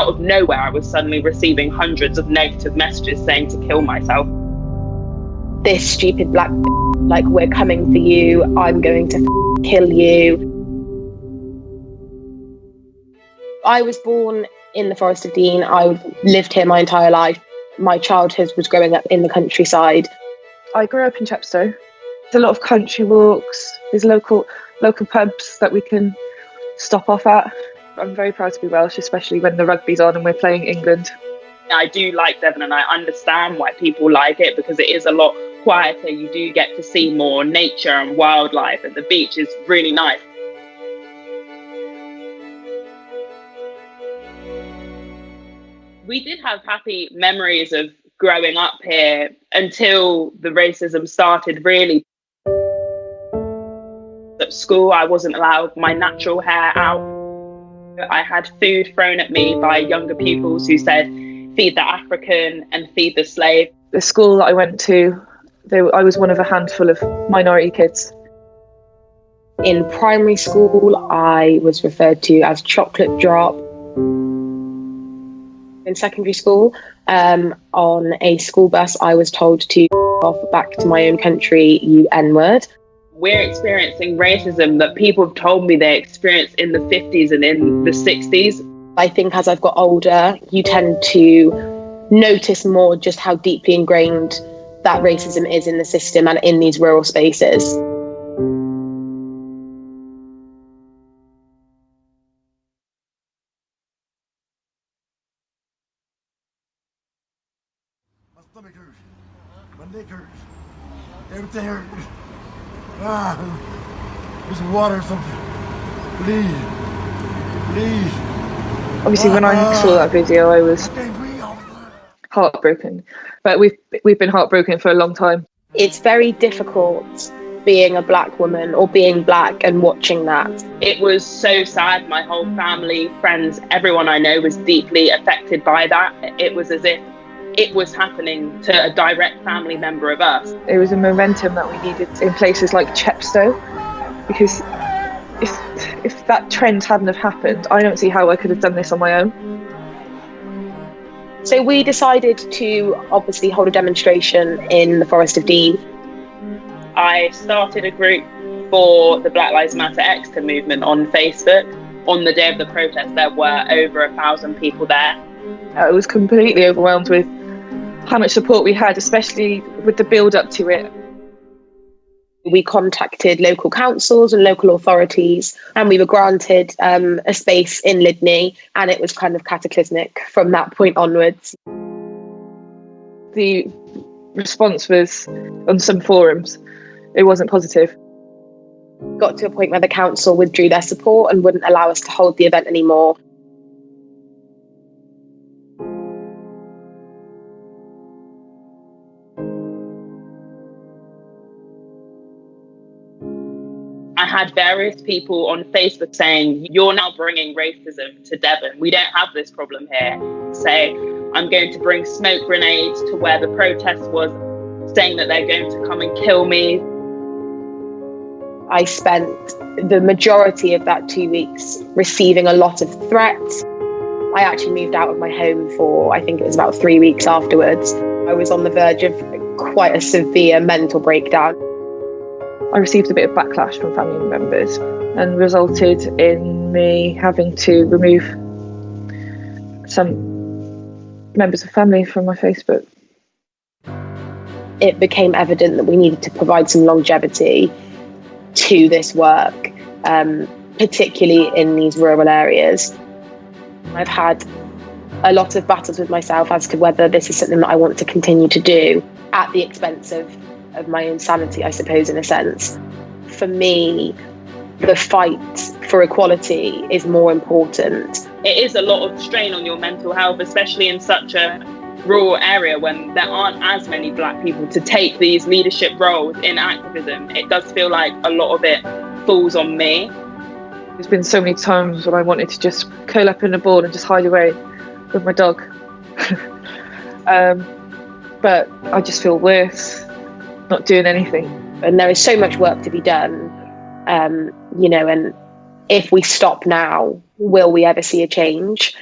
out of nowhere, I was suddenly receiving hundreds of negative messages saying to kill myself. This stupid black, like, we're coming for you, I'm going to kill you. I was born in the Forest of Dean. I lived here my entire life. My childhood was growing up in the countryside. I grew up in Chepstow. There's a lot of country walks. There's local pubs that we can stop off at. I'm very proud to be Welsh, especially when the rugby's on and we're playing England. I do like Devon, and I understand why people like it, because it is a lot quieter. You do get to see more nature and wildlife, and the beach is really nice. We did have happy memories of growing up here until the racism started, really. At school, I wasn't allowed my natural hair out. I had food thrown at me by younger pupils who said, feed the African and feed the slave. The school that I went to, I was one of a handful of minority kids. In primary school, I was referred to as chocolate drop. In secondary school, on a school bus, I was told to off back to my own country, you N-word. We're experiencing racism that people have told me they experienced in the 50s and in the 60s. I think as I've got older, you tend to notice more just how deeply ingrained that racism is in the system and in these rural spaces. My stomach hurts. My neck hurts. Everything hurts. There's some water or something. Please. Obviously, when I saw that video, I was heartbroken. But we've been heartbroken for a long time. It's very difficult being a black woman or being black and watching that. It was so sad. My whole family, friends, everyone I know was deeply affected by that. It was as if it was happening to a direct family member of us. It was a momentum that we needed in places like Chepstow, because if that trend hadn't have happened, I don't see how I could have done this on my own. So we decided to obviously hold a demonstration in the Forest of Dean. I started a group for the Black Lives Matter Exeter movement on Facebook. On the day of the protest, there were over 1,000 people there. I was completely overwhelmed with how much support we had, especially with the build up to it. We contacted local councils and local authorities, and we were granted a space in Lydney, and it was kind of cataclysmic from that point onwards. The response was, on some forums, it wasn't positive. Got to a point where the council withdrew their support and wouldn't allow us to hold the event anymore. I had various people on Facebook saying, you're now bringing racism to Devon. We don't have this problem here. Say, I'm going to bring smoke grenades to where the protest was, saying that they're going to come and kill me. I spent the majority of that 2 weeks receiving a lot of threats. I actually moved out of my home for, I think it was about 3 weeks afterwards. I was on the verge of quite a severe mental breakdown. I received a bit of backlash from family members and resulted in me having to remove some members of family from my Facebook. It became evident that we needed to provide some longevity to this work, particularly in these rural areas. I've had a lot of battles with myself as to whether this is something that I want to continue to do at the expense of my own sanity, I suppose, in a sense. For me, the fight for equality is more important. It is a lot of strain on your mental health, especially in such a rural area when there aren't as many black people to take these leadership roles in activism. It does feel like a lot of it falls on me. There's been so many times when I wanted to just curl up in a ball and just hide away with my dog. But I just feel worse not doing anything. And there is so much work to be done, and if we stop now, will we ever see a change?